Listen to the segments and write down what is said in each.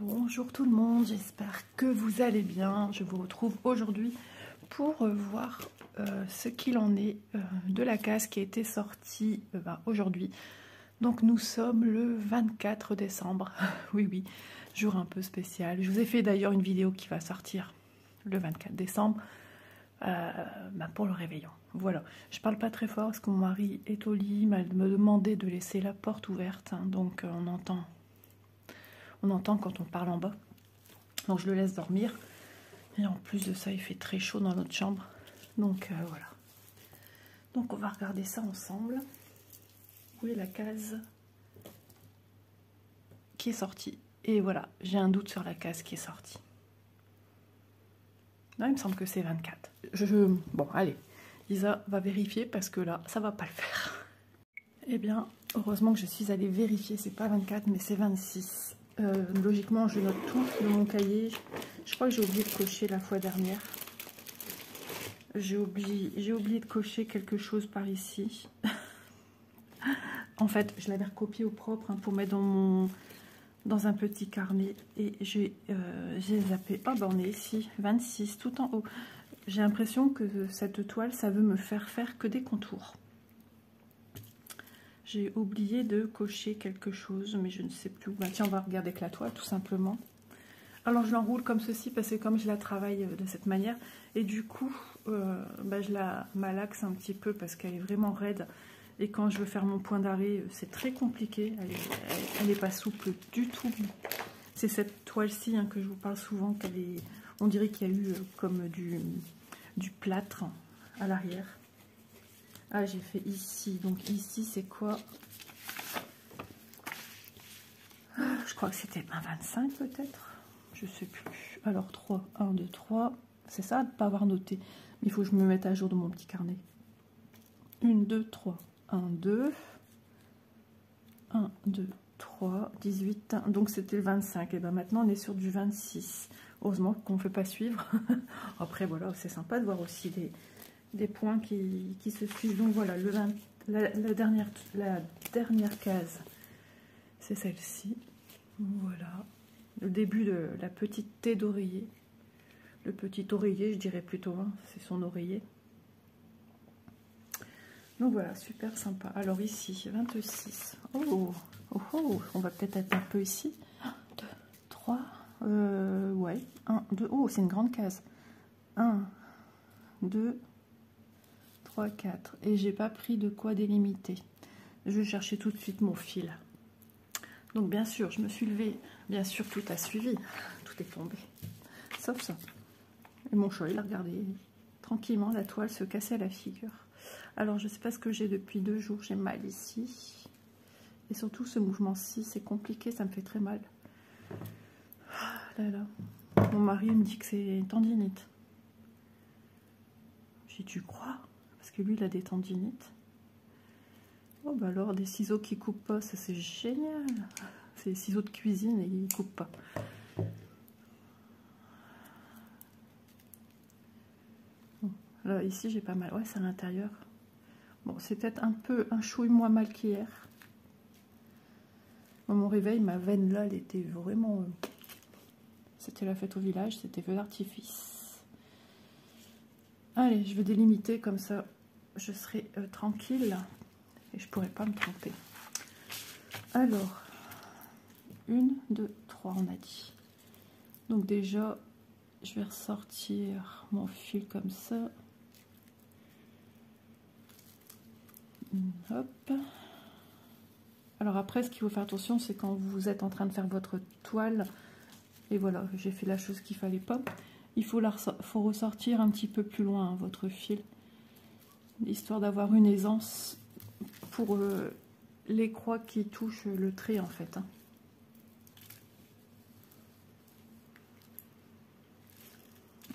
Bonjour tout le monde, j'espère que vous allez bien. Je vous retrouve aujourd'hui pour voir ce qu'il en est de la case qui a été sortie aujourd'hui. Donc nous sommes le 24 décembre, oui, jour un peu spécial. Je vous ai fait d'ailleurs une vidéo qui va sortir le 24 décembre pour le réveillon. Voilà, je parle pas très fort parce que mon mari est au lit, il m'a demandé de laisser la porte ouverte, hein, donc on entend quand on parle en bas. Donc je le laisse dormir. Et en plus de ça, il fait très chaud dans notre chambre. Donc voilà. Donc on va regarder ça ensemble. Où est la case qui est sortie? Et voilà, j'ai un doute sur la case qui est sortie. Non, il me semble que c'est 24. Bon, allez. Isa va vérifier parce que là, ça va pas le faire. Eh bien, heureusement que je suis allée vérifier. C'est pas 24, mais c'est 26. Logiquement, je note tout de mon cahier. Je crois que j'ai oublié de cocher la fois dernière. J'ai oublié de cocher quelque chose par ici. En fait, je l'avais recopié au propre pour mettre dans un petit carnet. Et j'ai zappé. Oh, ben on est ici, 26, tout en haut. J'ai l'impression que cette toile, ça veut me faire que des contours. J'ai oublié de cocher quelque chose, mais je ne sais plus. Bah, tiens, on va regarder que la toile, tout simplement. Alors, je l'enroule comme ceci, parce que comme je la travaille de cette manière, et du coup, je la malaxe un petit peu, parce qu'elle est vraiment raide. Et quand je veux faire mon point d'arrêt, c'est très compliqué. Elle n'est pas souple du tout. C'est cette toile-ci que je vous parle souvent, on dirait qu'il y a eu comme du plâtre à l'arrière. Ah, j'ai fait ici. Donc ici, c'est quoi? Je crois que c'était un 25 peut-être. Je sais plus. Alors 3, 1, 2, 3. C'est ça de ne pas avoir noté. Mais il faut que je me mette à jour de mon petit carnet. 1, 2, 3. 1, 2. 1, 2, 3. 18. Donc c'était le 25. Et bien maintenant, on est sur du 26. Heureusement qu'on ne fait pas suivre. Après, voilà, c'est sympa de voir aussi des points qui se suivent. Donc voilà, la dernière case, c'est celle-ci. Voilà, le début de la petite tête d'oreiller. Le petit oreiller, je dirais plutôt, c'est son oreiller. Donc voilà, super sympa. Alors ici, 26. Oh, on va peut-être être un peu ici. 1, 2, 3. Ouais, 1, 2. Oh, c'est une grande case. 1, 2, 3, 4. Et j'ai pas pris de quoi délimiter. Je vais chercher tout de suite mon fil. Donc bien sûr, je me suis levée. Bien sûr, tout a suivi. Tout est tombé. Sauf ça. Et mon chat, il a regardé tranquillement la toile se casser à la figure. Alors, je sais pas ce que j'ai depuis 2 jours. J'ai mal ici. Et surtout, ce mouvement-ci, c'est compliqué. Ça me fait très mal. Là. Mon mari me dit que c'est une tendinite. J'ai dit, tu crois? Parce que lui, il a des tendinites. Oh, bah alors, des ciseaux qui coupent pas, ça c'est génial. C'est des ciseaux de cuisine et ils coupent pas. Bon, là, ici, j'ai pas mal. Ouais, c'est à l'intérieur. Bon, c'est peut-être un chouille moins mal qu'hier. Bon, mon réveil, ma veine là, elle était vraiment... C'était la fête au village, c'était feu d'artifice. Allez, je vais délimiter comme ça, je serai tranquille. Et je pourrais pas me tromper. Alors, 1, 2, 3, on a dit. Donc déjà, je vais ressortir mon fil comme ça. Hop. Alors après, ce qu'il faut faire attention, c'est quand vous êtes en train de faire votre toile. Et voilà, j'ai fait la chose qu'il fallait pas. Il faut ressortir un petit peu plus loin votre fil. Histoire d'avoir une aisance pour les croix qui touchent le trait en fait.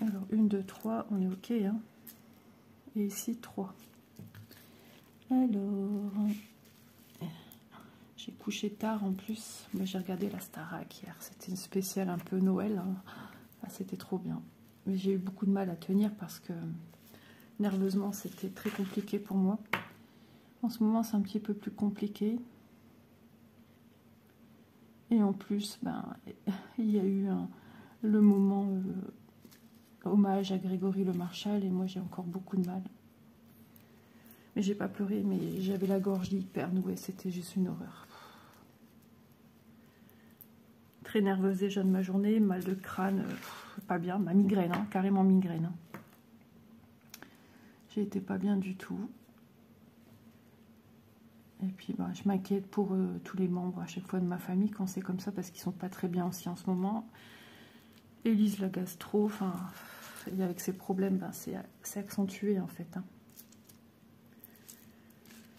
Alors 1, 2, 3, on est ok. Et ici 3. Alors, j'ai couché tard en plus. Mais j'ai regardé la Starac hier. C'était une spéciale un peu Noël. Ah, c'était trop bien. Mais j'ai eu beaucoup de mal à tenir parce que nerveusement c'était très compliqué pour moi. En ce moment, c'est un petit peu plus compliqué. Et en plus, ben, il y a eu le moment hommage à Grégory Le Marchal et moi j'ai encore beaucoup de mal. Mais j'ai pas pleuré, mais j'avais la gorge hyper nouée, c'était juste une horreur. Très nerveuse déjà de ma journée, mal de crâne, pas bien, ma migraine, hein, carrément migraine. Hein. J'ai été pas bien du tout. Et puis bah, je m'inquiète pour tous les membres à chaque fois de ma famille quand c'est comme ça parce qu'ils sont pas très bien aussi en ce moment. Élise la gastro, enfin, avec ses problèmes, ben, c'est accentué en fait. Hein.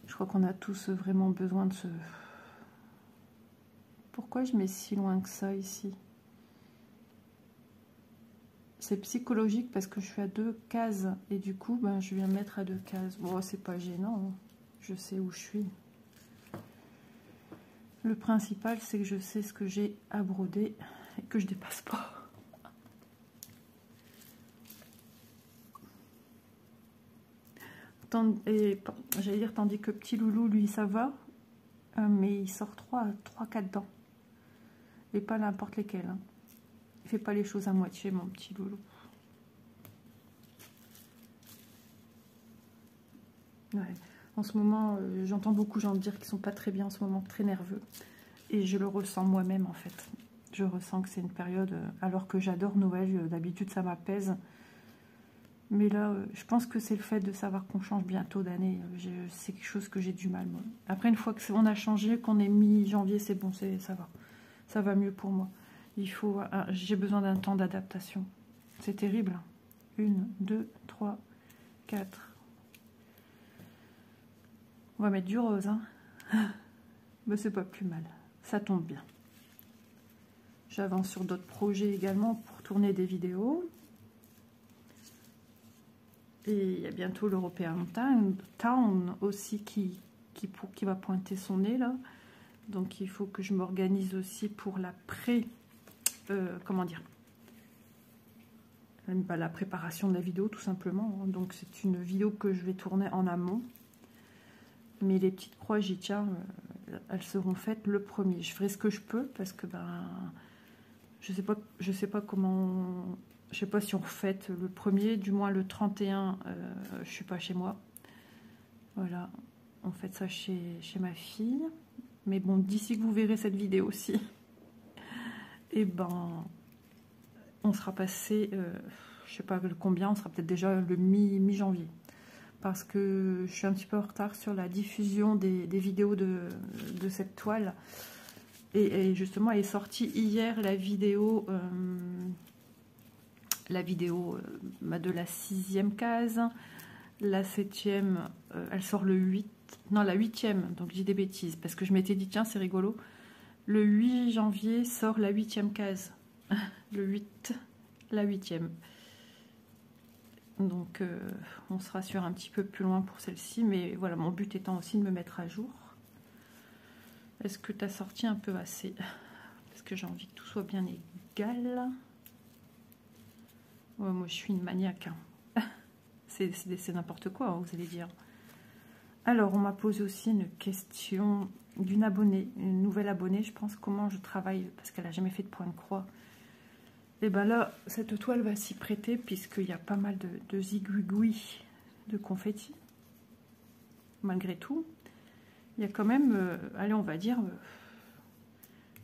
Je crois qu'on a tous vraiment besoin de ce... Pourquoi je mets si loin que ça ici? C'est psychologique parce que je suis à 2 cases et du coup, ben, je viens mettre à 2 cases. Bon, c'est pas gênant, hein. Je sais où je suis. Le principal, c'est que je sais ce que j'ai à broder et que je dépasse pas. Et j'allais dire, tandis que petit loulou, lui, ça va, mais il sort 3-4 dents. Et pas n'importe lesquelles. Hein. Il fait pas les choses à moitié, mon petit loulou. Ouais. En ce moment, j'entends beaucoup de gens dire qu'ils sont pas très bien en ce moment, très nerveux. Et je le ressens moi-même, en fait. Je ressens que c'est une période, alors que j'adore Noël, d'habitude ça m'apaise. Mais là, je pense que c'est le fait de savoir qu'on change bientôt d'année. C'est quelque chose que j'ai du mal, moi. Après, une fois qu'on a changé, qu'on est mi-janvier, c'est bon, ça va. Ça va mieux pour moi. J'ai besoin d'un temps d'adaptation. C'est terrible. 1, 2, 3, 4. On va mettre du rose, hein. Mais c'est pas plus mal. Ça tombe bien. J'avance sur d'autres projets également pour tourner des vidéos. Et il y a bientôt l'European Town aussi qui va pointer son nez là. Donc il faut que je m'organise aussi pour la comment dire, la préparation de la vidéo tout simplement. Donc c'est une vidéo que je vais tourner en amont. Mais les petites croix, j'y tiens, elles seront faites le 1er. Je ferai ce que je peux parce que ben je sais pas comment. Je sais pas si on refête le 1er, du moins le 31, je suis pas chez moi. Voilà, on fait ça chez ma fille. Mais bon, d'ici que vous verrez cette vidéo aussi, et ben, on sera passé, je sais pas combien, on sera peut-être déjà le mi-janvier. Parce que je suis un petit peu en retard sur la diffusion des vidéos de cette toile. Et justement, elle est sortie hier la vidéo de la 6e case. La 7e, elle sort le 8. Non, la 8e, donc je dis des bêtises. Parce que je m'étais dit, tiens, c'est rigolo. Le 8 janvier sort la 8e case. Le 8, la 8e. Donc, on sera sur un petit peu plus loin pour celle-ci. Mais voilà, mon but étant aussi de me mettre à jour. Est-ce que tu as sorti un peu assez? Parce que j'ai envie que tout soit bien égal. Ouais, moi, je suis une maniaque. Hein. C'est n'importe quoi, hein, vous allez dire. Alors, on m'a posé aussi une question d'une abonnée, une nouvelle abonnée, je pense, comment je travaille, parce qu'elle n'a jamais fait de point de croix. Et bien là, cette toile va s'y prêter, puisqu'il y a pas mal de zigouigouis de confetti. Malgré tout, il y a quand même, allez, on va dire,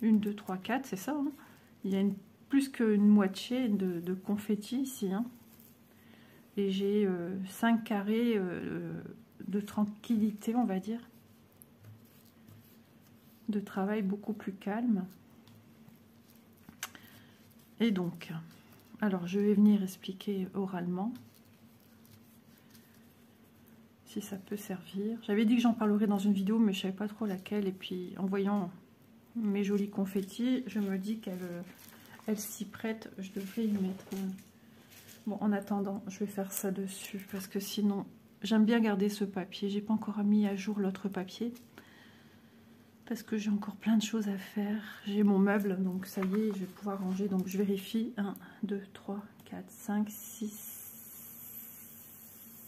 1, 2, 3, 4, c'est ça. Hein. Il y a plus qu'une moitié de confetti ici. Hein. Et j'ai 5 carrés de tranquillité, on va dire. De travail beaucoup plus calme. Et donc, alors je vais venir expliquer oralement. Si ça peut servir. J'avais dit que j'en parlerais dans une vidéo, mais je ne savais pas trop laquelle. Et puis, en voyant mes jolis confettis, je me dis qu'elle s'y prête. Je devrais y mettre... Bon, en attendant, je vais faire ça dessus. Parce que sinon, j'aime bien garder ce papier. J'ai pas encore mis à jour l'autre papier. Parce que j'ai encore plein de choses à faire. J'ai mon meuble, donc ça y est, je vais pouvoir ranger. Donc, je vérifie. 1, 2, 3, 4, 5, 6...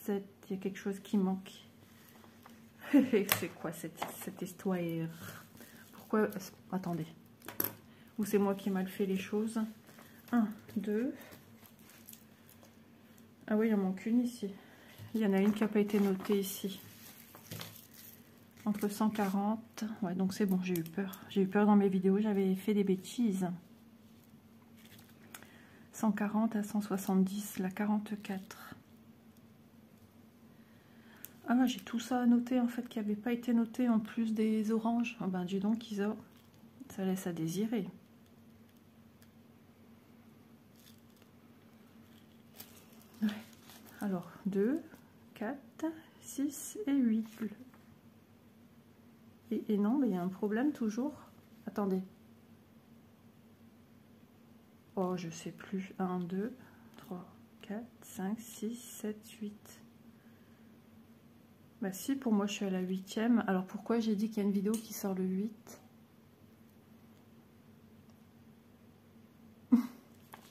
7, il y a quelque chose qui manque. C'est quoi cette histoire? Pourquoi? Attendez. Ou c'est moi qui ai mal fait les choses. 1, 2. Ah oui, il en manque une ici. Il y en a une qui n'a pas été notée ici. Entre 140. Ouais, donc c'est bon, j'ai eu peur. J'ai eu peur dans mes vidéos, j'avais fait des bêtises. 140 à 170, la 44. Ah, j'ai tout ça à noter en fait qui n'avait pas été noté en plus des oranges. Ah ben dis donc Iso, ça laisse à désirer. Ouais. Alors 2, 4, 6 et 8. Et non, mais il y a un problème toujours. Attendez. Oh, je sais plus. 1, 2, 3, 4, 5, 6, 7, 8. Bah si, pour moi je suis à la 8e. Alors pourquoi j'ai dit qu'il y a une vidéo qui sort le 8?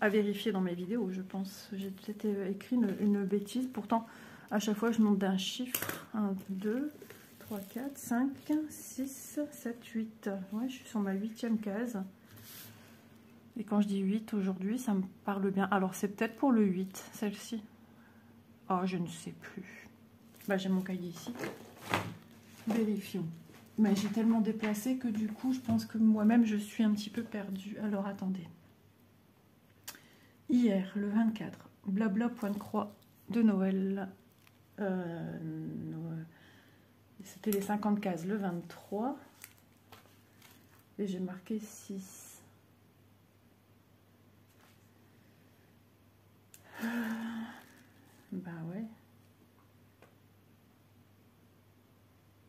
À vérifier dans mes vidéos, je pense. J'ai peut-être écrit une bêtise. Pourtant, à chaque fois, je monte d'un chiffre. 1, 2, 3, 4, 5, 6, 7, 8. Ouais, je suis sur ma 8e case. Et quand je dis 8 aujourd'hui, ça me parle bien. Alors, c'est peut-être pour le 8, celle-ci. Oh, je ne sais plus. Bah, j'ai mon cahier ici. Vérifions. Mais j'ai tellement déplacé que du coup, je pense que moi-même, je suis un petit peu perdue. Alors, attendez. Hier, le 24, blabla point de croix de Noël. C'était les 50 cases, le 23. Et j'ai marqué 6. Bah ouais.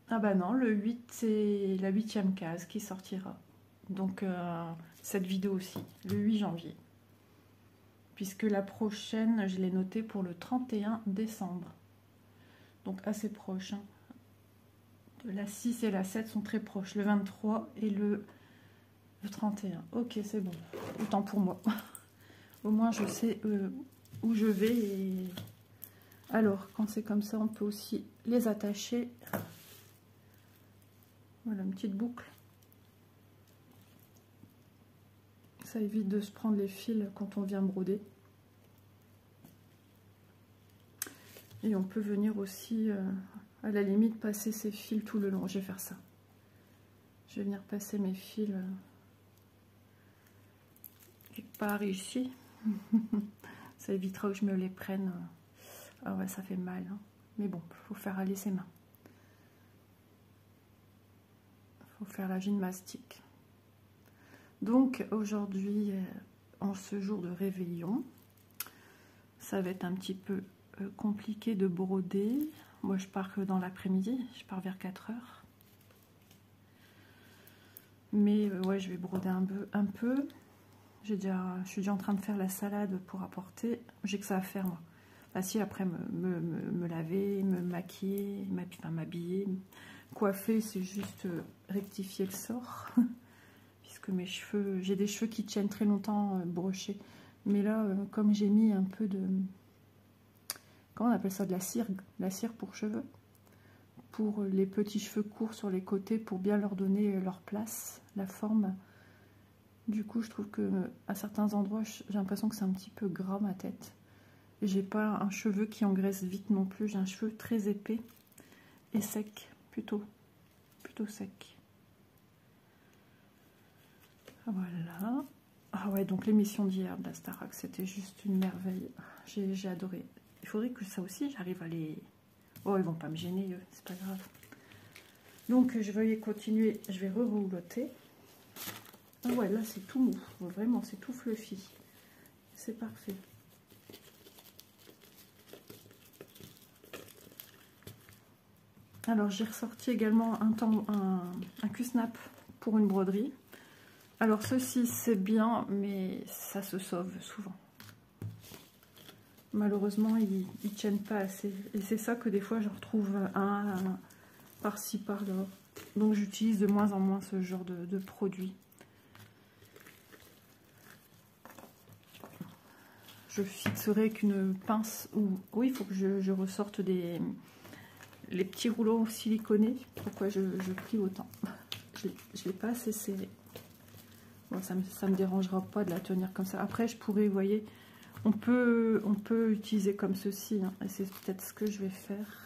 Ah bah non, le 8, c'est la 8e case qui sortira. Donc cette vidéo aussi, le 8 janvier. Puisque la prochaine, je l'ai notée pour le 31 décembre. Donc assez proche. Hein. La 6 et la 7 sont très proches. Le 23 et le 31. Ok, c'est bon. Autant pour moi. Au moins, je sais où je vais. Et... alors, quand c'est comme ça, on peut aussi les attacher. Voilà, une petite boucle. Ça évite de se prendre les fils quand on vient broder. Et on peut venir aussi, à la limite, passer ses fils tout le long. Je vais faire ça. Je vais venir passer mes fils quelque part ici. Ça évitera que je me les prenne. Ah ouais, ça fait mal. Hein. Mais bon, il faut faire aller ses mains. Il faut faire la gymnastique. Donc aujourd'hui, en ce jour de réveillon, ça va être un petit peu compliqué de broder. Moi, je pars que dans l'après-midi. Je pars vers 4 h. Mais ouais, je vais broder un peu. Je suis déjà en train de faire la salade pour apporter. J'ai que ça à faire, moi. Bah si, après, me laver, me maquiller, m'habiller, coiffer, c'est juste rectifier le sort. Puisque mes cheveux, j'ai des cheveux qui tiennent très longtemps brochés. Mais là, comme j'ai mis un peu de... comment on appelle ça? De la cire pour cheveux. Pour les petits cheveux courts sur les côtés, pour bien leur donner leur place, la forme. Du coup, je trouve que à certains endroits, j'ai l'impression que c'est un petit peu gras ma tête. Et j'ai pas un cheveu qui engraisse vite non plus. J'ai un cheveu très épais et sec, plutôt sec. Voilà. Ah ouais, donc l'émission d'hier de la Starac, c'était juste une merveille. J'ai adoré. Il faudrait que ça aussi, j'arrive à les... oh, ils vont pas me gêner, c'est pas grave. Donc, je vais continuer. Je vais rerouloter. Ah ouais, là, c'est tout mou. Vraiment, c'est tout fluffy. C'est parfait. Alors, j'ai ressorti également un Q-snap pour une broderie. Alors, ceci, c'est bien, mais ça se sauve souvent. Malheureusement, ils ne tiennent pas assez. Et c'est ça que des fois, je retrouve un par-ci, par-là. Donc, j'utilise de moins en moins ce genre de produit. Je fixerai avec une pince ou... oui, il faut que je ressorte les petits rouleaux siliconés. Pourquoi je plie autant? Je ne l'ai pas assez serré. Bon, ça me dérangera pas de la tenir comme ça. Après, je pourrais, vous voyez, on peut utiliser comme ceci, hein, et c'est peut-être ce que je vais faire.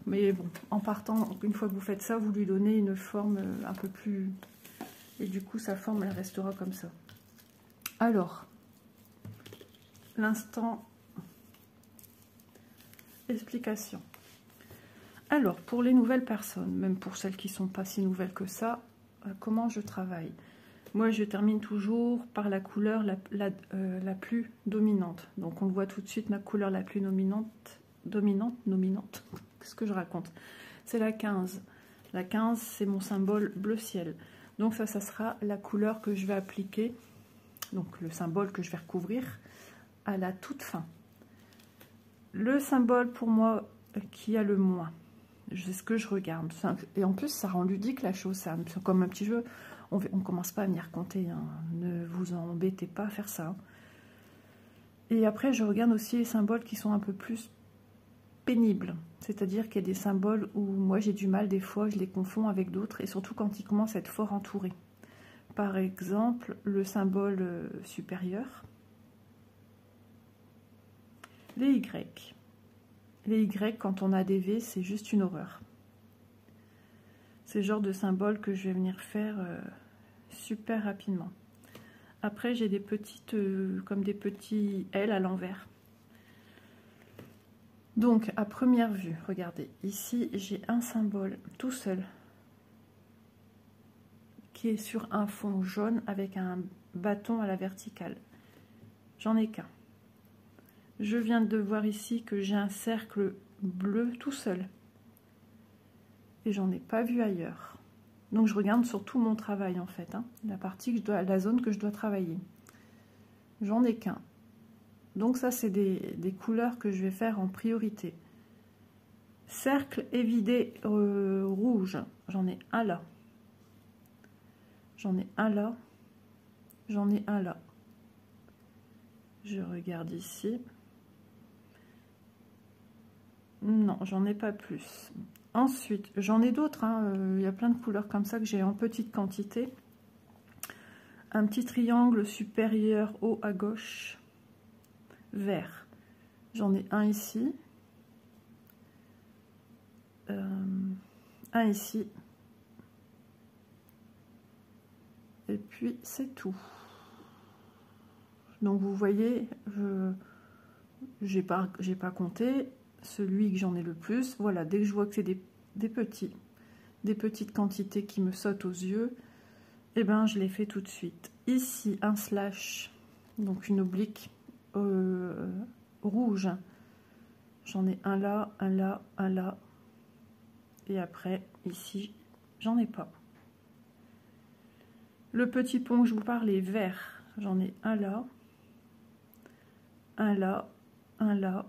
Mais bon, en partant, une fois que vous faites ça, vous lui donnez une forme un peu plus... Et du coup, sa forme, elle restera comme ça. Alors, l'instant explication. Alors, pour les nouvelles personnes, même pour celles qui ne sont pas si nouvelles que ça, comment je travaille? Moi, je termine toujours par la couleur la plus dominante. Donc, on voit tout de suite ma couleur la plus dominante. Qu'est-ce que je raconte? C'est la 15. La 15, c'est mon symbole bleu ciel. Donc, ça sera la couleur que je vais appliquer, donc le symbole que je vais recouvrir à la toute fin. Le symbole, pour moi, qui a le moins. C'est ce que je regarde. Et en plus, ça rend ludique la chose. C'est comme un petit jeu. On ne commence pas à venir compter. Hein. Ne vous embêtez pas à faire ça. Et après, je regarde aussi les symboles qui sont un peu plus pénibles. C'est-à-dire qu'il y a des symboles où moi, j'ai du mal des fois. Je les confonds avec d'autres. Et surtout quand ils commencent à être fort entourés. Par exemple, le symbole supérieur. Les Y. Les Y, quand on a des V, c'est juste une horreur. C'est le genre de symbole que je vais venir faire super rapidement. Après, j'ai des petites, comme des petits L à l'envers. Donc, à première vue, regardez, ici, j'ai un symbole tout seul qui est sur un fond jaune avec un bâton à la verticale. J'en ai qu'un. Je viens de voir ici que j'ai un cercle bleu tout seul. Et j'en ai pas vu ailleurs. Donc je regarde sur tout mon travail en fait, hein, la zone que je dois travailler. J'en ai qu'un. Donc ça c'est des couleurs que je vais faire en priorité. Cercle évidé rouge, j'en ai un là. J'en ai un là. J'en ai un là. Je regarde ici. Non, j'en ai pas plus. Ensuite, j'en ai d'autres. Il y a plein de couleurs comme ça que j'ai en petite quantité. Un petit triangle supérieur haut à gauche. Vert. J'en ai un ici. Un ici. Et puis, c'est tout. Donc, vous voyez, j'ai pas compté. Celui que j'en ai le plus, voilà, dès que je vois que c'est des petites quantités qui me sautent aux yeux, et ben je les fais tout de suite. Ici un slash, donc une oblique rouge, j'en ai un là, un là, un là, et après ici j'en ai pas. Le petit pont que je vous parlais vert, j'en ai un là, un là, un là.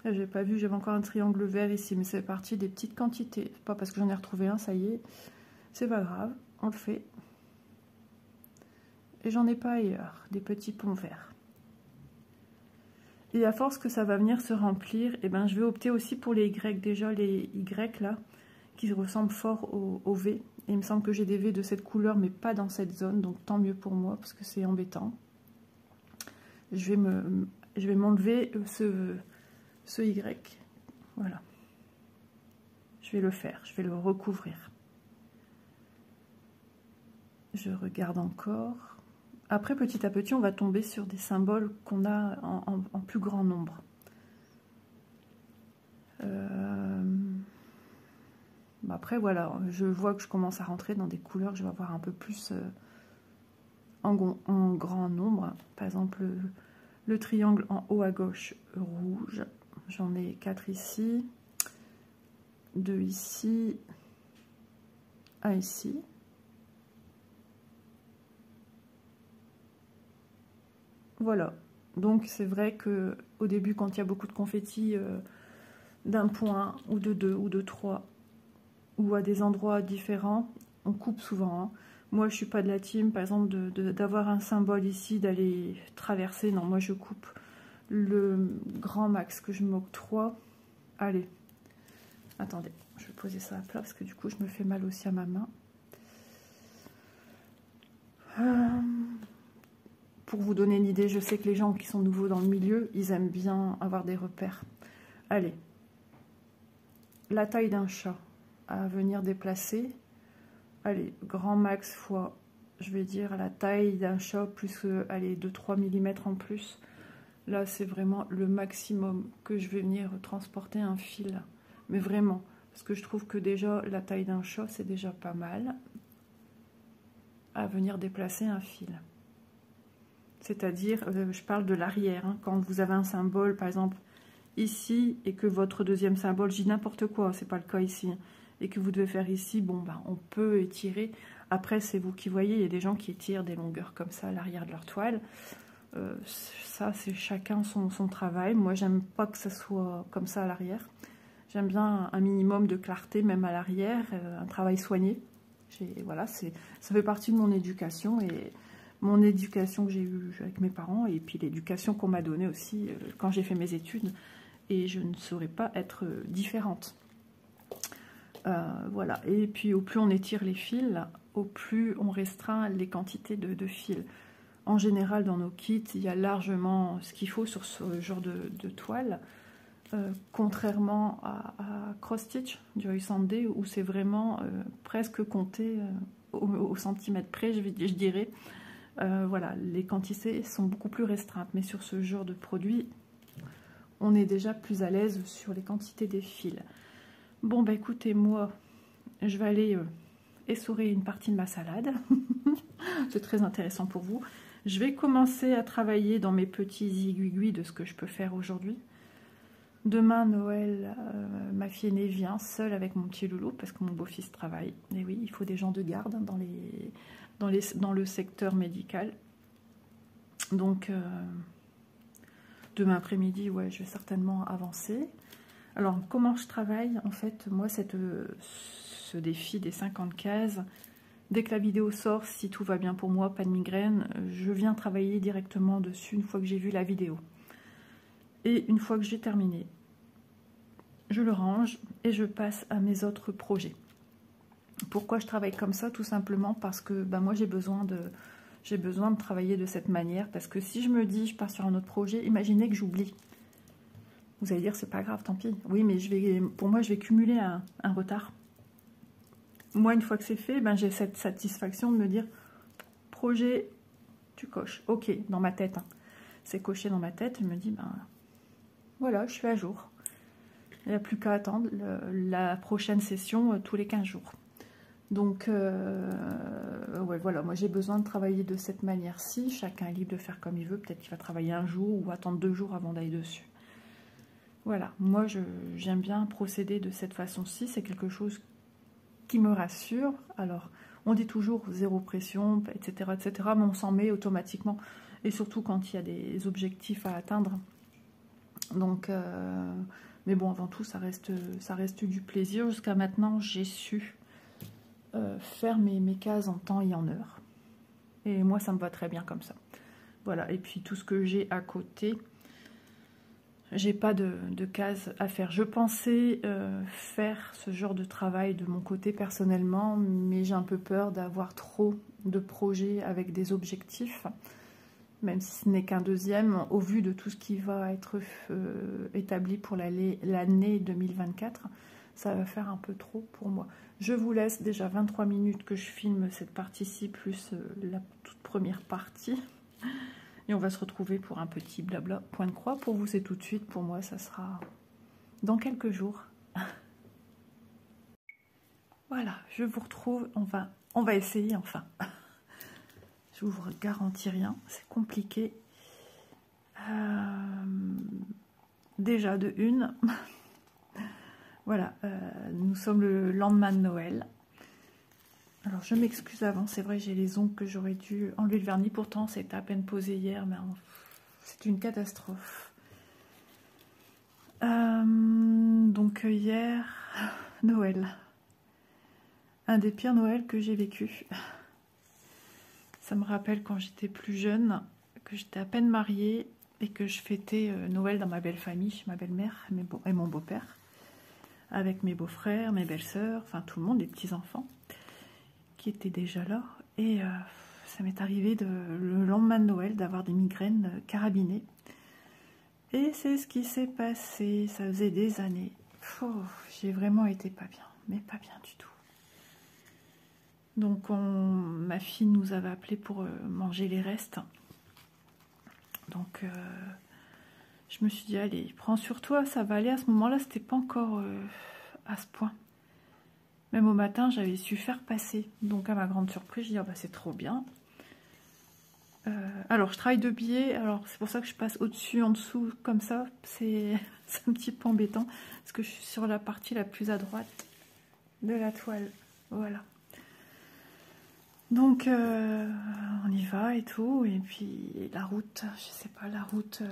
J'ai pas vu, j'avais encore un triangle vert ici, mais c'est parti des petites quantités. Pas parce que j'en ai retrouvé un, ça y est. C'est pas grave, on le fait. Et j'en ai pas ailleurs, des petits ponts verts. Et à force que ça va venir se remplir, et ben je vais opter aussi pour les Y. Déjà les Y là, qui ressemblent fort au V. Et il me semble que j'ai des V de cette couleur, mais pas dans cette zone, donc tant mieux pour moi, parce que c'est embêtant. Je vais m'enlever ce Y, voilà, je vais le faire, je vais le recouvrir. Je regarde encore. Après, petit à petit, on va tomber sur des symboles qu'on a en plus grand nombre. Après, voilà, je vois que je commence à rentrer dans des couleurs que je vais avoir un peu plus en grand nombre. Par exemple, le triangle en haut à gauche, rouge. J'en ai 4 ici, 2 ici, 1 ici. Voilà. Donc c'est vrai que au début, quand il y a beaucoup de confettis d'un point ou de 2 ou de 3 ou à des endroits différents, on coupe souvent. Hein. Moi, je suis pas de la team, par exemple, d'avoir un symbole ici, d'aller traverser. Non, moi, je coupe le grand max que je m'octroie. Allez, Attendez, je vais poser ça à plat parce que du coup je me fais mal aussi à ma main. Pour vous donner une idée, je sais que les gens qui sont nouveaux dans le milieu, ils aiment bien avoir des repères. Allez, la taille d'un chat à venir déplacer. Allez, grand max fois, je vais dire la taille d'un chat plus, allez, 2-3 mm en plus. Là, c'est vraiment le maximum que je vais venir transporter un fil. Mais vraiment, parce que je trouve que déjà, la taille d'un chat, c'est déjà pas mal à venir déplacer un fil. C'est-à-dire, je parle de l'arrière. Hein, quand vous avez un symbole, par exemple, ici, et que votre deuxième symbole, je dis n'importe quoi, c'est pas le cas ici, hein, et que vous devez faire ici, bon, ben, on peut étirer. Après, c'est vous qui voyez, il y a des gens qui étirent des longueurs comme ça à l'arrière de leur toile. Ça, c'est chacun son travail. Moi, j'aime pas que ça soit comme ça à l'arrière. J'aime bien un minimum de clarté, même à l'arrière, un travail soigné. Voilà, ça fait partie de mon éducation, et mon éducation que j'ai eue avec mes parents, et puis l'éducation qu'on m'a donnée aussi quand j'ai fait mes études. Et je ne saurais pas être différente. Voilà, et puis au plus on étire les fils, au plus on restreint les quantités de fils. En général, dans nos kits, il y a largement ce qu'il faut sur ce genre de toile, contrairement à cross-stitch du Huysandé, où c'est vraiment presque compté au centimètre près, je dirais. Voilà, les quantités sont beaucoup plus restreintes, mais sur ce genre de produit, on est déjà plus à l'aise sur les quantités des fils. Bon, bah écoutez, moi, je vais aller essorer une partie de ma salade. C'est très intéressant pour vous. Je vais commencer à travailler dans mes petits aiguilles de ce que je peux faire aujourd'hui. Demain, Noël, ma fille aînée vient seule avec mon petit loulou parce que mon beau-fils travaille. Et oui, il faut des gens de garde dans le secteur médical. Donc, demain après-midi, ouais, je vais certainement avancer. Alors, comment je travaille? En fait, moi, ce défi des 50 cases, dès que la vidéo sort, si tout va bien pour moi, pas de migraine, je viens travailler directement dessus une fois que j'ai vu la vidéo. Et une fois que j'ai terminé, je le range et je passe à mes autres projets. Pourquoi je travaille comme ça? Tout simplement parce que ben, moi, j'ai besoin de travailler de cette manière. Parce que si je me dis, je pars sur un autre projet, imaginez que j'oublie. Vous allez dire, c'est pas grave, tant pis. Oui, mais pour moi, je vais cumuler un retard. Moi, une fois que c'est fait, ben, j'ai cette satisfaction de me dire, projet, tu coches. Ok, dans ma tête. Hein. C'est coché dans ma tête. Je me dis, ben voilà, je suis à jour. Il n'y a plus qu'à attendre la prochaine session tous les 15 jours. Donc, ouais, voilà, moi j'ai besoin de travailler de cette manière-ci. Chacun est libre de faire comme il veut. Peut-être qu'il va travailler un jour ou attendre 2 jours avant d'aller dessus. Voilà, moi j'aime bien procéder de cette façon-ci, c'est quelque chose qui me rassure. Alors, on dit toujours zéro pression, etc., etc., mais on s'en met automatiquement, et surtout quand il y a des objectifs à atteindre. Donc, mais bon, avant tout, ça reste du plaisir. Jusqu'à maintenant, j'ai su faire mes cases en temps et en heure. Et moi, ça me va très bien comme ça. Voilà, et puis tout ce que j'ai à côté... J'ai pas de cases à faire. Je pensais faire ce genre de travail de mon côté personnellement, mais j'ai un peu peur d'avoir trop de projets avec des objectifs, même si ce n'est qu'un deuxième, au vu de tout ce qui va être établi pour l'année 2024, ça va faire un peu trop pour moi. Je vous laisse déjà 23 minutes que je filme cette partie-ci, plus la toute première partie. Et on va se retrouver pour un petit blabla point de croix. Pour vous, c'est tout de suite. Pour moi, ça sera dans quelques jours. Voilà, je vous retrouve. On va essayer enfin. Je vous garantis rien. C'est compliqué. Déjà de une. Voilà, nous sommes le lendemain de Noël. Alors, je m'excuse avant, c'est vrai, j'ai les ongles que j'aurais dû enlever le vernis. Pourtant, c'était à peine posé hier, mais c'est une catastrophe. Donc, hier, Noël. Un des pires Noëls que j'ai vécu. Ça me rappelle quand j'étais plus jeune, que j'étais à peine mariée et que je fêtais Noël dans ma belle famille, chez ma belle-mère et mon beau-père. avec mes beaux-frères, mes belles-sœurs, enfin tout le monde, les petits-enfants qui étaient déjà là. Et ça m'est arrivé le lendemain de Noël d'avoir des migraines carabinées. Et c'est ce qui s'est passé, ça faisait des années. J'ai vraiment été pas bien, mais pas bien du tout. Donc ma fille nous avait appelé pour manger les restes. Donc je me suis dit, allez, prends sur toi, ça va aller. À ce moment-là, c'était pas encore à ce point. Même au matin, j'avais su faire passer. Donc à ma grande surprise, je dis, ah, bah, c'est trop bien. Alors je travaille de biais, alors c'est pour ça que je passe au-dessus, en dessous, comme ça. C'est un petit peu embêtant, parce que je suis sur la partie la plus à droite de la toile. Voilà. Donc on y va et tout, et puis la route, je sais pas, la route.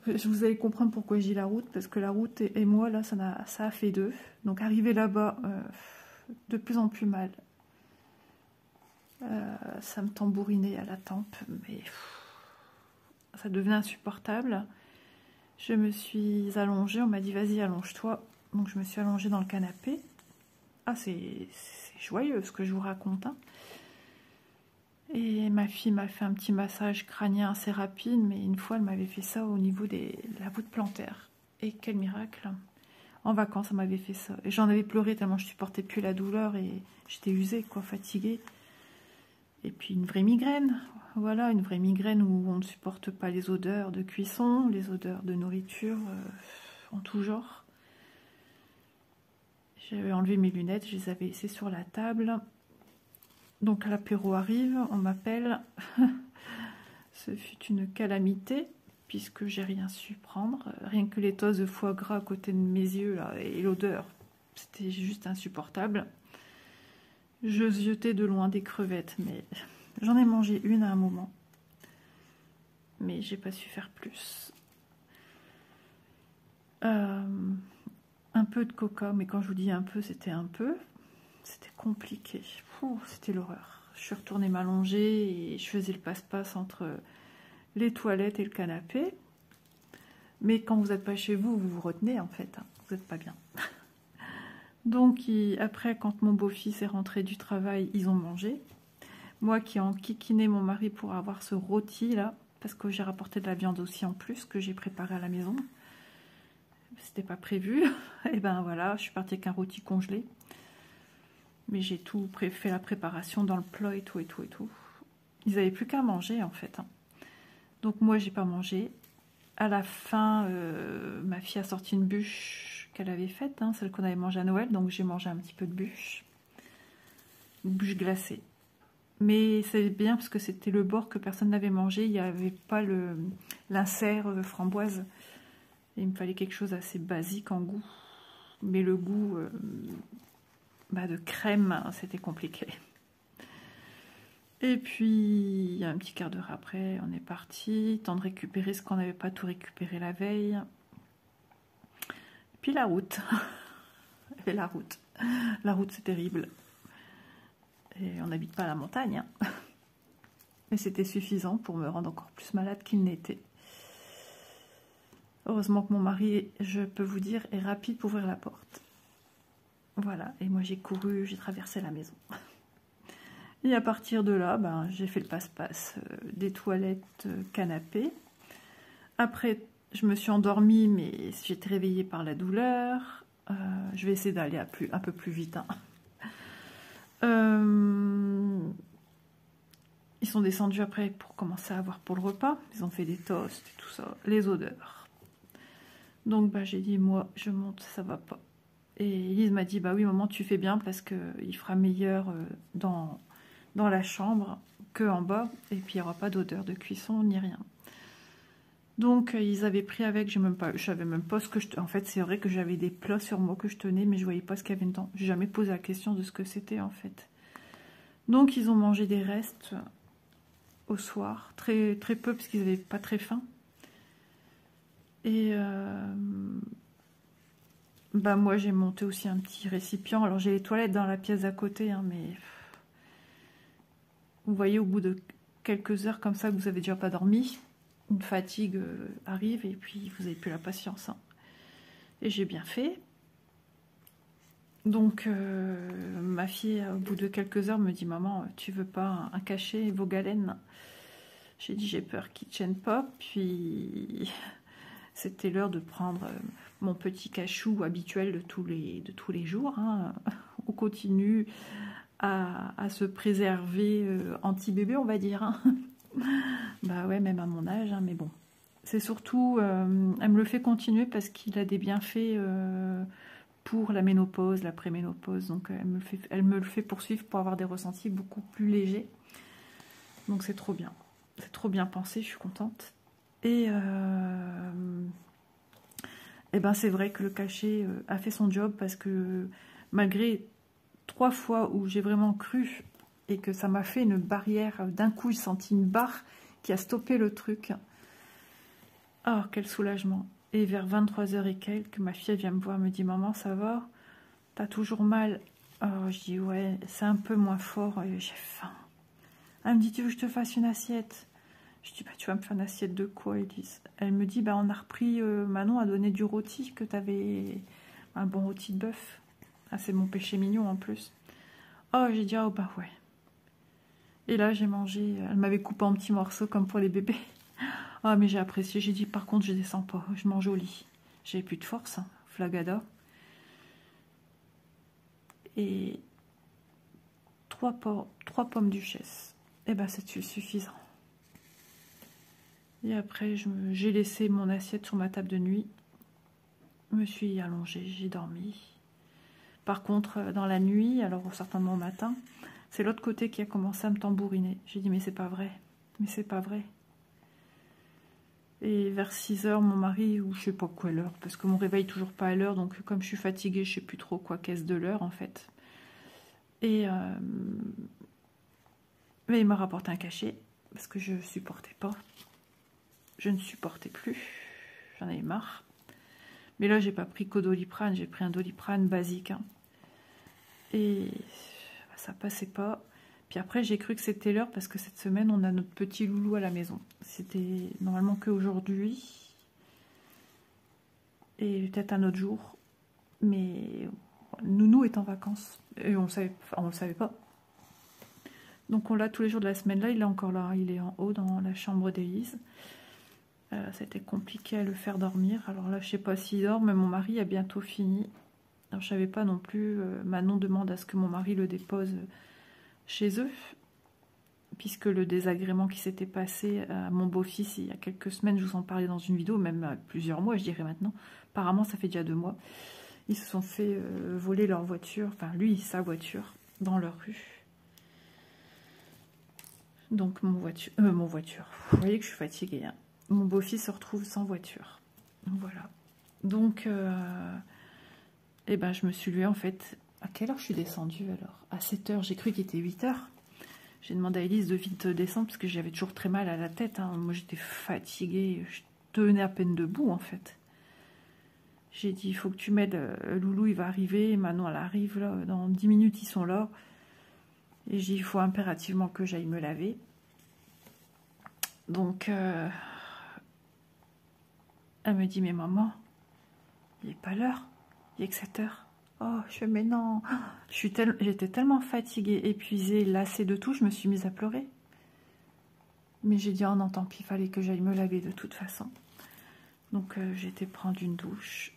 Vous allez comprendre pourquoi je dis la route, parce que la route et moi, là, ça a fait deux. Donc arriver là-bas, de plus en plus mal. Ça me tambourinait à la tempe, mais ça devenait insupportable. Je me suis allongée, on m'a dit vas-y allonge-toi. Donc je me suis allongée dans le canapé. Ah, c'est joyeux ce que je vous raconte, hein. Et ma fille m'a fait un petit massage crânien assez rapide, mais une fois elle m'avait fait ça au niveau de la voûte plantaire. Et quel miracle! En vacances, elle m'avait fait ça. Et j'en avais pleuré tellement je supportais plus la douleur et j'étais usée, quoi, fatiguée. Et puis une vraie migraine, voilà, une vraie migraine où on ne supporte pas les odeurs de cuisson, les odeurs de nourriture en tout genre. J'avais enlevé mes lunettes, je les avais laissées sur la table. Donc l'apéro arrive, on m'appelle. Ce fut une calamité, puisque j'ai rien su prendre. Rien que les tosses de foie gras à côté de mes yeux là, et l'odeur, c'était juste insupportable. Je ziotais de loin des crevettes, mais j'en ai mangé une à un moment. Mais j'ai pas su faire plus. Un peu de coca, mais quand je vous dis un peu, c'était un peu. C'était compliqué. C'était l'horreur. Je suis retournée m'allonger et je faisais le passe-passe entre les toilettes et le canapé. Mais quand vous n'êtes pas chez vous, vous vous retenez en fait. Hein. Vous n'êtes pas bien. Donc après, quand mon beau-fils est rentré du travail, ils ont mangé. Moi qui ai enquiquiné mon mari pour avoir ce rôti là, parce que j'ai rapporté de la viande aussi en plus que j'ai préparé à la maison. C'était pas prévu. Et ben voilà, je suis partie avec un rôti congelé. Mais j'ai tout fait la préparation dans le plat et tout et tout et tout. Ils n'avaient plus qu'à manger en fait. Hein. Donc moi j'ai pas mangé. À la fin, ma fille a sorti une bûche qu'elle avait faite, hein, celle qu'on avait mangée à Noël. Donc j'ai mangé un petit peu de bûche. Une bûche glacée. Mais c'est bien parce que c'était le bord que personne n'avait mangé. Il n'y avait pas l'insert framboise. Et il me fallait quelque chose assez basique en goût. Mais le goût de crème, c'était compliqué. Et puis, un petit quart d'heure après, on est parti. Temps de récupérer ce qu'on n'avait pas tout récupéré la veille. Puis la route. Et la route. La route, c'est terrible. Et on n'habite pas à la montagne. Hein. Mais c'était suffisant pour me rendre encore plus malade qu'il n'était. Heureusement que mon mari, je peux vous dire, est rapide pour ouvrir la porte. Voilà, et moi j'ai couru, j'ai traversé la maison. Et à partir de là, j'ai fait le passe-passe des toilettes, canapé. Après, je me suis endormie, mais j'étais réveillée par la douleur. Je vais essayer d'aller un peu plus vite. Hein. Ils sont descendus après pour commencer à avoir pour le repas. Ils ont fait des toasts et tout ça, les odeurs. Donc j'ai dit, moi, je monte, ça va pas. Et Elise m'a dit, bah oui, maman, tu fais bien parce qu'il fera meilleur dans la chambre qu'en bas. Et puis, il n'y aura pas d'odeur de cuisson ni rien. Donc, ils avaient pris avec, je savais même pas ce que je... En fait, c'est vrai que j'avais des plats sur moi que je tenais, mais je voyais pas ce qu'il y avait dedans. J'ai jamais posé la question de ce que c'était, en fait. Donc, ils ont mangé des restes au soir. Très, très peu, parce qu'ils n'avaient pas très faim. Et... moi j'ai monté aussi un petit récipient. Alors j'ai les toilettes dans la pièce à côté, hein, mais vous voyez au bout de quelques heures comme ça que vous avez déjà pas dormi, une fatigue arrive et puis vous n'avez plus la patience. Hein. Et j'ai bien fait. Donc, ma fille, au bout de quelques heures, me dit « Maman, tu veux pas un cachet Vaugalène ?» J'ai dit « J'ai peur qu'il ne tienne pas. » Puis, c'était l'heure de prendre mon petit cachou habituel de tous les jours. Hein. On continue à se préserver anti-bébé, on va dire. Hein. Bah ouais, même à mon âge, hein, mais bon. C'est surtout, elle me le fait continuer parce qu'il a des bienfaits pour la ménopause, la préménopause. Donc elle me le fait poursuivre pour avoir des ressentis beaucoup plus légers. Donc c'est trop bien. C'est trop bien pensé, je suis contente. Et ben c'est vrai que le cachet a fait son job parce que malgré 3 fois où j'ai vraiment cru et que ça m'a fait une barrière, d'un coup j'ai senti une barre qui a stoppé le truc. Oh, quel soulagement. Et vers 23h et quelques, ma fille elle vient me voir, me dit « Maman, ça va? T'as toujours mal ?» Oh, je dis « Ouais, c'est un peu moins fort, j'ai faim. » Elle me dit « Tu veux que je te fasse une assiette ?» Je dis « Bah, tu vas me faire une assiette de quoi, Élise ?» Elle me dit « Bah, on a repris, Manon a donné du rôti, que t'avais un bon rôti de bœuf. » Ah, c'est mon péché mignon en plus. Oh, j'ai dit « Oh, bah ouais. » Et là, j'ai mangé, elle m'avait coupé en petits morceaux comme pour les bébés. Ah, mais j'ai apprécié. J'ai dit, par contre, je descends pas. Je mange au lit. J'ai plus de force. Hein. Flagada. Et 3 pommes duchesse. Et ben, c'est suffisant. Et après, j'ai laissé mon assiette sur ma table de nuit. Je me suis allongée. J'ai dormi. Par contre, dans la nuit, alors certainement au matin, c'est l'autre côté qui a commencé à me tambouriner. J'ai dit, mais c'est pas vrai. Mais c'est pas vrai. Et vers 6h, mon mari, ou je sais pas quelle heure, parce que mon réveil toujours pas à l'heure, donc comme je suis fatiguée, je sais plus trop quoi qu'est-ce de l'heure en fait. Et mais il m'a rapporté un cachet, parce que je supportais pas. Je ne supportais plus. J'en avais marre. Mais là, j'ai pas pris qu'au Doliprane, j'ai pris un Doliprane basique. Hein. Et ça passait pas. Puis après, j'ai cru que c'était l'heure, parce que cette semaine, on a notre petit loulou à la maison. C'était normalement qu'aujourd'hui. Et peut-être un autre jour. Mais Nounou est en vacances. Et on le savait pas. Donc on l'a tous les jours de la semaine. Là, il est encore là. Il est en haut dans la chambre d'Élise. C'était compliqué à le faire dormir. Alors là, je sais pas s'il dort, mais mon mari a bientôt fini. Alors je savais pas non plus. Manon demande à ce que mon mari le dépose chez eux. Puisque le désagrément qui s'était passé à mon beau-fils il y a quelques semaines, je vous en parlais dans une vidéo, même plusieurs mois, je dirais maintenant. Apparemment, ça fait déjà 2 mois. Ils se sont fait voler leur voiture, enfin lui, sa voiture, dans leur rue. Donc mon voiture. Vous voyez que je suis fatiguée. Hein. Mon beau-fils se retrouve sans voiture. Donc, voilà. Donc, eh ben, je me suis levée en fait. À quelle heure je suis descendue alors? À 7h, j'ai cru qu'il était 8h. J'ai demandé à Élise de vite descendre parce que j'avais toujours très mal à la tête. Hein. Moi, j'étais fatiguée. Je tenais à peine debout, en fait. J'ai dit, il faut que tu m'aides. Loulou, il va arriver. Manon, elle arrive. Là. Dans 10 minutes, ils sont là. Et j'ai dit, il faut impérativement que j'aille me laver. Donc, elle me dit, mais maman, il n'est pas l'heure. Il est que 7h. Oh, je fais, mais non. J'étais tellement fatiguée, épuisée, lassée de tout, je me suis mise à pleurer. Mais j'ai dit, oh non, tant pis, il fallait que j'aille me laver de toute façon. Donc, j'ai été prendre une douche.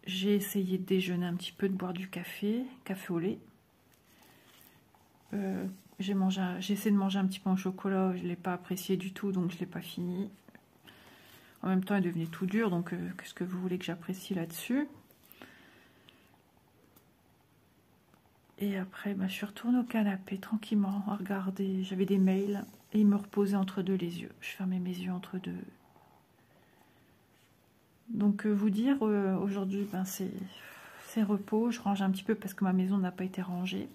J'ai essayé de déjeuner un petit peu, de boire du café au lait. J'ai essayé de manger un petit pain au chocolat, je ne l'ai pas apprécié du tout, donc je ne l'ai pas fini. En même temps, il devenait tout dur, donc qu'est-ce que vous voulez que j'apprécie là-dessus? Et après, bah, je suis retournée au canapé tranquillement à regarder. J'avais des mails et il me reposait entre deux les yeux. Je fermais mes yeux entre deux. Donc, vous dire, aujourd'hui, ben, c'est repos. Je range un petit peu parce que ma maison n'a pas été rangée.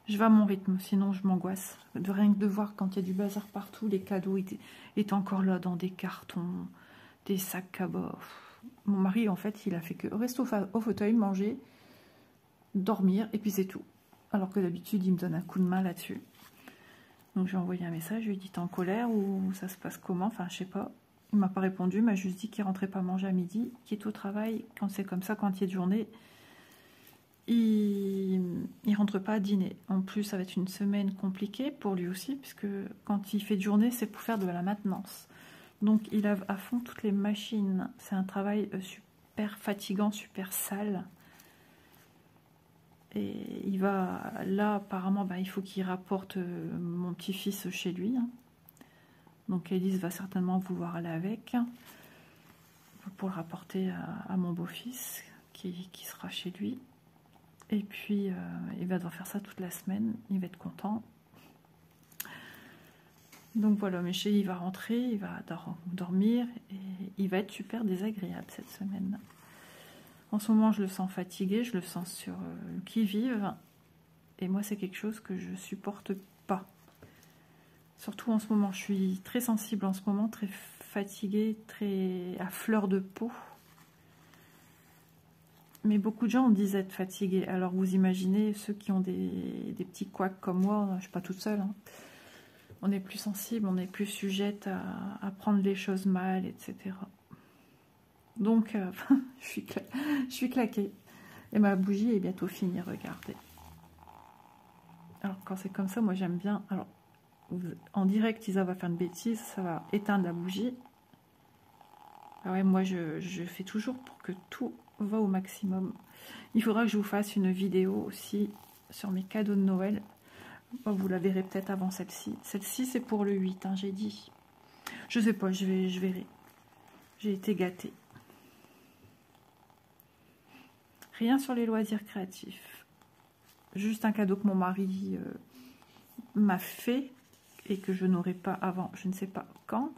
Je vais à mon rythme, sinon je m'angoisse. Rien que de voir quand il y a du bazar partout, les cadeaux étaient encore là dans des cartons, des sacs cabas. Mon mari, en fait, il a fait que rester au fauteuil, manger, dormir, et puis c'est tout. Alors que d'habitude, il me donne un coup de main là-dessus. Donc, je lui ai envoyé un message, je lui ai dit, t'es en colère ou ça se passe comment? Enfin, je sais pas. Il m'a pas répondu, il m'a juste dit qu'il rentrait pas manger à midi, qu'il est au travail. Quand c'est comme ça, quand il y a de journée, il rentre pas à dîner. En plus, ça va être une semaine compliquée pour lui aussi, puisque quand il fait de journée, c'est pour faire de la maintenance. Donc il lave à fond toutes les machines. C'est un travail super fatigant, super sale. Et il va, là apparemment, bah, il faut qu'il rapporte mon petit-fils chez lui. Hein. Donc Élise va certainement vouloir aller avec, pour le rapporter à mon beau-fils, qui sera chez lui. Et puis, il va devoir faire ça toute la semaine. Il va être content. Donc voilà, Michel, il va rentrer, il va dormir. Et il va être super désagréable cette semaine. En ce moment, je le sens fatigué. Je le sens sur le qui-vive. Et moi, c'est quelque chose que je supporte pas. Surtout en ce moment. Je suis très sensible en ce moment, très fatiguée, très à fleur de peau. Mais beaucoup de gens me disent être fatigués. Alors vous imaginez ceux qui ont des petits couacs comme moi, je ne suis pas toute seule. Hein. On est plus sensible, on est plus sujette à prendre les choses mal, etc. Donc je suis claquée. Et ma bougie est bientôt finie, regardez. Alors quand c'est comme ça, moi j'aime bien. Alors en direct, Isa va faire une bêtise, ça va éteindre la bougie. Ah ouais, moi je fais toujours pour que tout va au maximum. Il faudra que je vous fasse une vidéo aussi sur mes cadeaux de Noël. Vous la verrez peut-être avant celle-ci. Celle-ci, c'est pour le 8, hein, j'ai dit. Je sais pas, je verrai. J'ai été gâtée. Rien sur les loisirs créatifs. Juste un cadeau que mon mari m'a fait et que je n'aurai pas avant, je ne sais pas quand.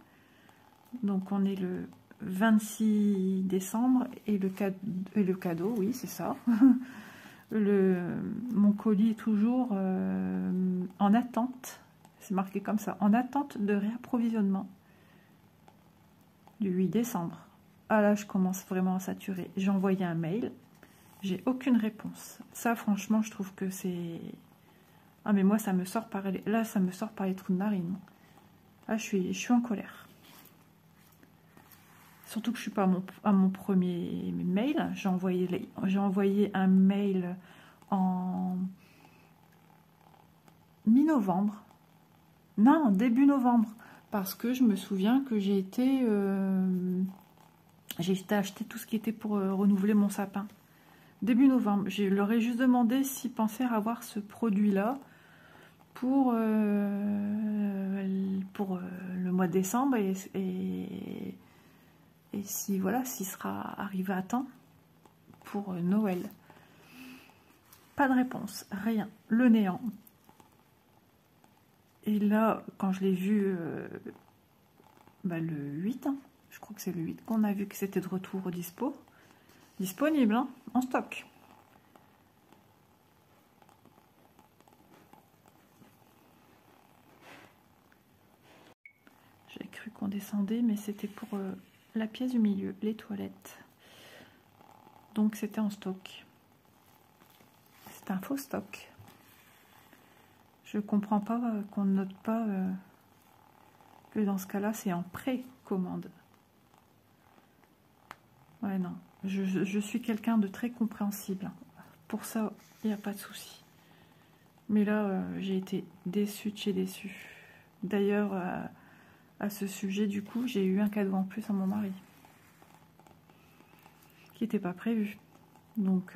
Donc on est le 26 décembre et le cadeau, oui, c'est ça. Mon colis est toujours en attente, c'est marqué comme ça, en attente de réapprovisionnement du 8 décembre. Ah là, je commence vraiment à saturer. J'ai envoyé un mail, j'ai aucune réponse. Ça, franchement, je trouve que c'est... Ah, mais moi, ça me sort par les... Là, ça me sort par les trous de narine. Ah, je suis en colère. Surtout que je ne suis pas à mon premier mail. J'ai envoyé un mail en mi-novembre. Non, début novembre. Parce que je me souviens que j'ai été acheter tout ce qui était pour renouveler mon sapin. Début novembre. Je leur ai juste demandé s'ils pensaient avoir ce produit-là pour le mois de décembre et si voilà, s'il sera arrivé à temps pour Noël. Pas de réponse, rien, le néant. Et là, quand je l'ai vu le 8, hein, je crois que c'est le 8 qu'on a vu que c'était de retour au disponible, hein, en stock. J'ai cru qu'on descendait, mais c'était pour la pièce du milieu, les toilettes. Donc c'était en stock. C'est un faux stock. Je comprends pas qu'on ne note pas que dans ce cas-là, c'est en précommande. Ouais, non. Je suis quelqu'un de très compréhensible. Pour ça, il n'y a pas de souci. Mais là, j'ai été déçue de chez déçue. D'ailleurs, à ce sujet, du coup, j'ai eu un cadeau en plus à mon mari. Qui n'était pas prévu. Donc...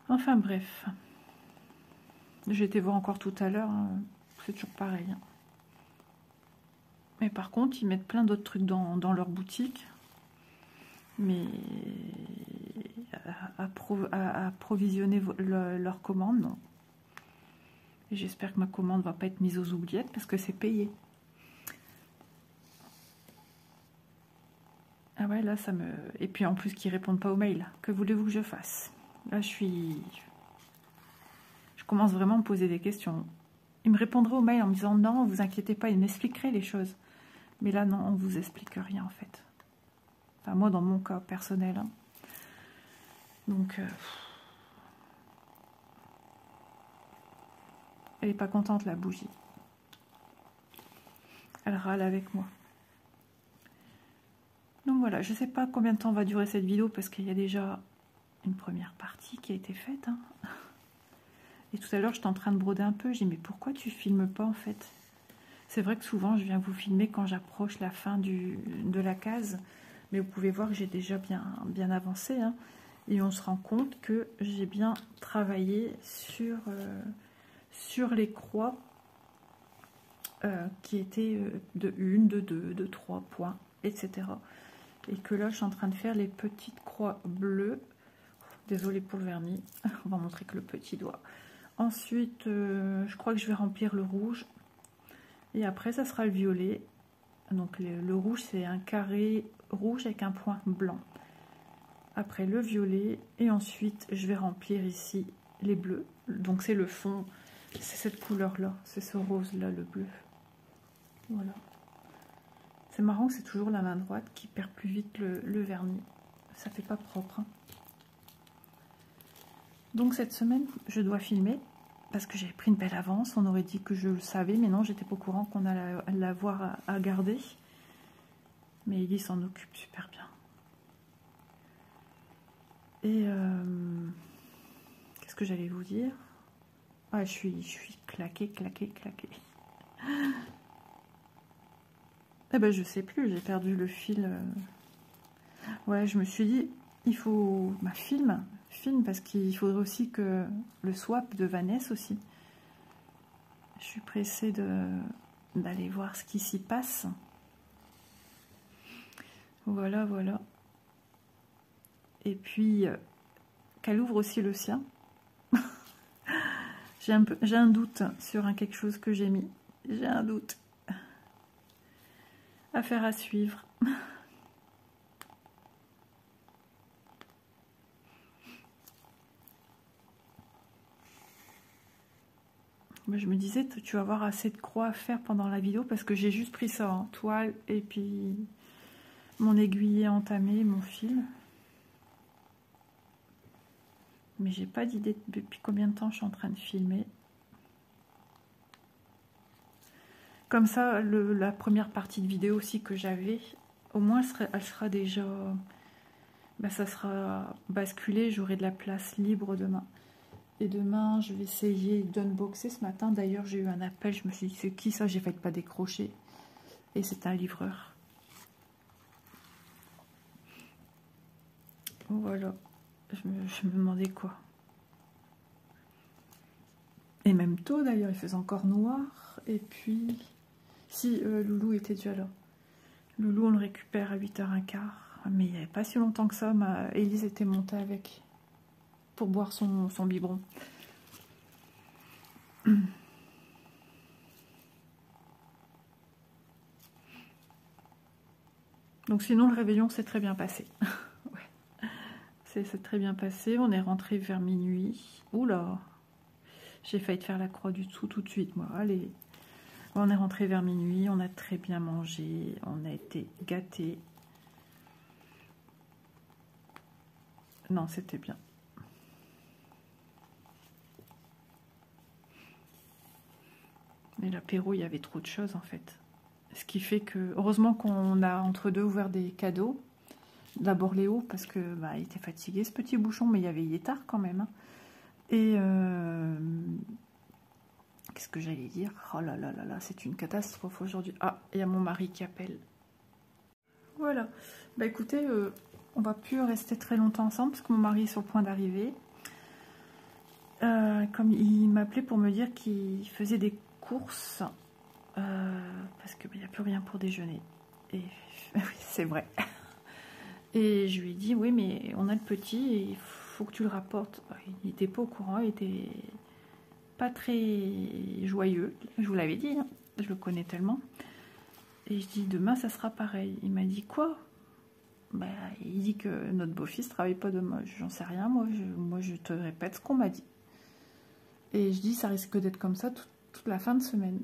Enfin bref, j'ai été voir encore tout à l'heure, hein. C'est toujours pareil. Hein. Mais par contre, ils mettent plein d'autres trucs dans leur boutique, mais à approvisionner leur commande, non. Et j'espère que ma commande ne va pas être mise aux oubliettes parce que c'est payé. Ah ouais, là, ça me... Et puis en plus, qu'ils ne répondent pas aux mails. Que voulez-vous que je fasse? Là, je commence vraiment à me poser des questions. Il me répondrait au mail en me disant non, vous inquiétez pas, il m'expliquerait les choses. Mais là, non, on vous explique rien en fait. Enfin, moi, dans mon cas personnel. Hein. Donc, elle est pas contente, la bougie. elle râle avec moi. Donc voilà, je ne sais pas combien de temps va durer cette vidéo parce qu'il y a déjà une première partie qui a été faite. Hein. Et tout à l'heure, j'étais en train de broder un peu. J'ai dit, mais pourquoi tu filmes pas en fait? C'est vrai que souvent, je viens vous filmer quand j'approche la fin de la case. Mais vous pouvez voir que j'ai déjà bien avancé. Hein. Et on se rend compte que j'ai bien travaillé sur les croix qui étaient de 1, de 2, de 3 points, etc. Et que là, je suis en train de faire les petites croix bleues. Désolée pour le vernis. On va montrer que le petit doigt. Ensuite, je crois que je vais remplir le rouge. Et après, ça sera le violet. Donc, le rouge, c'est un carré rouge avec un point blanc. Après, le violet. Et ensuite, je vais remplir ici les bleus. Donc, c'est le fond. C'est cette couleur-là. C'est ce rose-là, le bleu. Voilà. C'est marrant que c'est toujours la main droite qui perd plus vite le vernis. Ça fait pas propre. Hein. Donc cette semaine, je dois filmer parce que j'avais pris une belle avance. On aurait dit que je le savais, mais non, j'étais pas au courant qu'on allait l'avoir à garder. Mais Ellie s'en occupe super bien. Et qu'est-ce que j'allais vous dire? Ah, je suis claquée. Eh ben, je sais plus, j'ai perdu le fil. Ouais, je me suis dit, il faut... Bah, filme, parce qu'il faudrait aussi que le swap de Vanessa aussi. Je suis pressée d'aller voir ce qui s'y passe. Voilà, voilà. Et puis, qu'elle ouvre aussi le sien. J'ai un doute sur quelque chose que j'ai mis. J'ai un doute. Affaire à suivre. Je me disais, tu vas avoir assez de croix à faire pendant la vidéo parce que j'ai juste pris ça en toile et puis mon aiguillet entamé, mon fil. Mais j'ai pas d'idée depuis combien de temps je suis en train de filmer. Comme ça, la première partie de vidéo aussi que j'avais, au moins elle sera déjà... Bah, ça sera basculé, j'aurai de la place libre demain. Et demain, je vais essayer d'unboxer ce matin. D'ailleurs, j'ai eu un appel, je me suis dit, c'est qui ça? J'ai failli pas décrocher. Et c'est un livreur. Voilà. Je me demandais quoi. Et même tôt d'ailleurs, il faisait encore noir. Et puis... Si, Loulou était déjà là. Loulou, on le récupère à 8h15. Mais il n'y avait pas si longtemps que ça. Élise était montée avec. Pour boire son biberon. Donc sinon, le réveillon s'est très bien passé. Ouais. C'est très bien passé. On est rentré vers minuit. Oula! J'ai failli te faire la croix du dessous tout de suite, moi. Allez. On est rentré vers minuit. On a très bien mangé. On a été gâtés. Non, c'était bien. Mais l'apéro, il y avait trop de choses en fait. Ce qui fait que, heureusement qu'on a entre deux ouvert des cadeaux. D'abord Léo, parce que il était fatigué ce petit bouchon, mais il est tard quand même. Hein. Et qu'est-ce que j'allais dire? Oh là là là là, c'est une catastrophe aujourd'hui. Ah, il y a mon mari qui appelle. Voilà. Bah écoutez, on va plus rester très longtemps ensemble, parce que mon mari est sur le point d'arriver. Comme il m'appelait pour me dire qu'il faisait des courses parce qu'il n'y a plus rien pour déjeuner. Et oui, c'est vrai. Et je lui ai dit, oui, mais on a le petit et il faut que tu le rapportes. Il n'était pas au courant, il était pas très joyeux. Je vous l'avais dit, hein, je le connais tellement. Et je dis, demain, ça sera pareil. Il m'a dit, quoi? Il dit que notre beau-fils travaille pas demain. J'en sais rien, moi je te répète ce qu'on m'a dit. Et je dis, ça risque d'être comme ça toute la fin de semaine.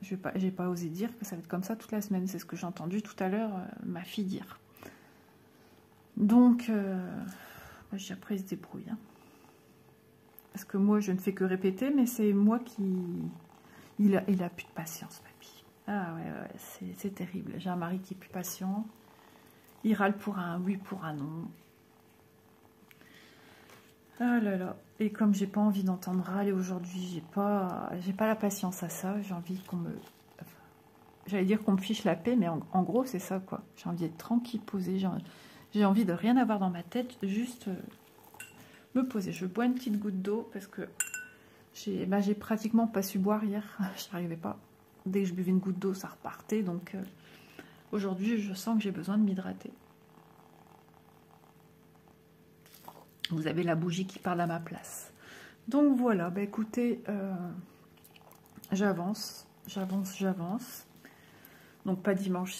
J'ai pas osé dire que ça va être comme ça toute la semaine. C'est ce que j'ai entendu tout à l'heure ma fille dire. Donc, après, il se débrouille. Hein. Parce que moi, je ne fais que répéter, mais c'est moi qui... Il a plus de patience, papy. Ah ouais, c'est terrible. J'ai un mari qui est plus patient. Il râle pour un oui, pour un non. Ah là là. Et comme j'ai pas envie d'entendre râler aujourd'hui, j'ai pas la patience à ça. J'ai envie qu'on me... Enfin, j'allais dire qu'on me fiche la paix, mais en gros, c'est ça, quoi. J'ai envie d'être tranquille, posée. J'ai envie de rien avoir dans ma tête, juste me poser. Je bois une petite goutte d'eau parce que j'ai pratiquement pas su boire hier. J'y arrivais pas. Dès que je buvais une goutte d'eau, ça repartait. Donc aujourd'hui, je sens que j'ai besoin de m'hydrater. Vous avez la bougie qui parle à ma place. Donc voilà, bah écoutez, j'avance. Donc pas dimanche,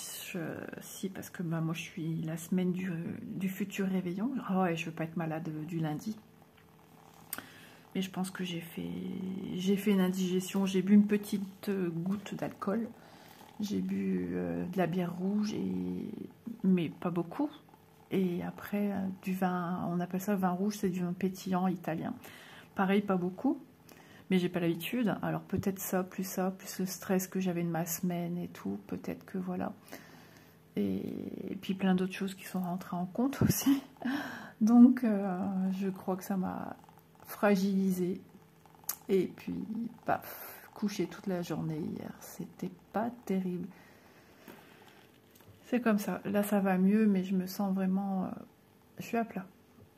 si, parce que bah, moi je suis la semaine du futur réveillon. Oh, ouais, je veux pas être malade du lundi. Mais je pense que j'ai fait une indigestion. J'ai bu une petite goutte d'alcool. J'ai bu de la bière rouge, mais pas beaucoup. Et après, du vin, on appelle ça vin rouge, c'est du vin pétillant italien. Pareil, pas beaucoup, mais j'ai pas l'habitude. Alors peut-être ça, plus le stress que j'avais de ma semaine et tout, peut-être que voilà. Et puis plein d'autres choses qui sont rentrées en compte aussi. Donc je crois que ça m'a fragilisée. Et puis, paf, couché toute la journée hier, c'était pas terrible. C'est comme ça. Là, ça va mieux, mais je me sens vraiment... je suis à plat.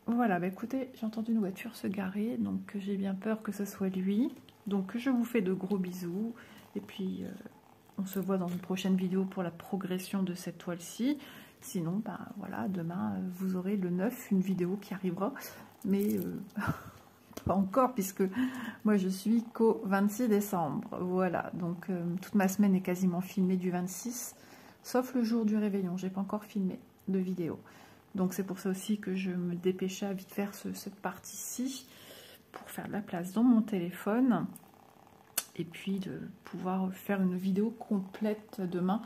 Voilà, bah écoutez, j'ai entendu une voiture se garer, donc j'ai bien peur que ce soit lui. Donc, je vous fais de gros bisous. Et puis, on se voit dans une prochaine vidéo pour la progression de cette toile-ci. Sinon, bah voilà, demain, vous aurez le 9, une vidéo qui arrivera. Mais... pas encore, puisque moi je suis qu'au 26 décembre. Voilà, donc toute ma semaine est quasiment filmée du 26, sauf le jour du réveillon. J'ai pas encore filmé de vidéo. Donc c'est pour ça aussi que je me dépêchais à vite faire cette partie-ci, pour faire de la place dans mon téléphone, et puis de pouvoir faire une vidéo complète demain,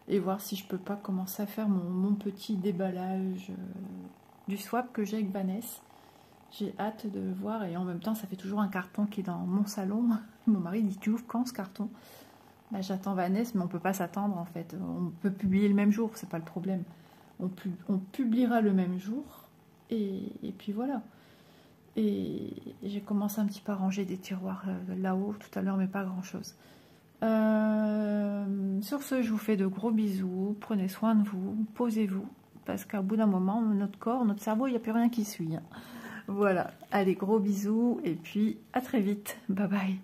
et voir si je peux pas commencer à faire mon petit déballage du swap que j'ai avec Vanessa. J'ai hâte de voir, et en même temps ça fait toujours un carton qui est dans mon salon. Mon mari dit: tu ouvres quand ce carton? Bah, j'attends Vanessa, mais on peut pas s'attendre en fait. On peut publier le même jour, c'est pas le problème. On publiera le même jour, et puis voilà. Et j'ai commencé un petit peu à ranger des tiroirs là-haut tout à l'heure, mais pas grand chose. Sur ce, je vous fais de gros bisous, prenez soin de vous, posez-vous, parce qu'au bout d'un moment, notre corps, notre cerveau, il n'y a plus rien qui suit, hein. Voilà, allez, gros bisous, et puis à très vite, bye bye.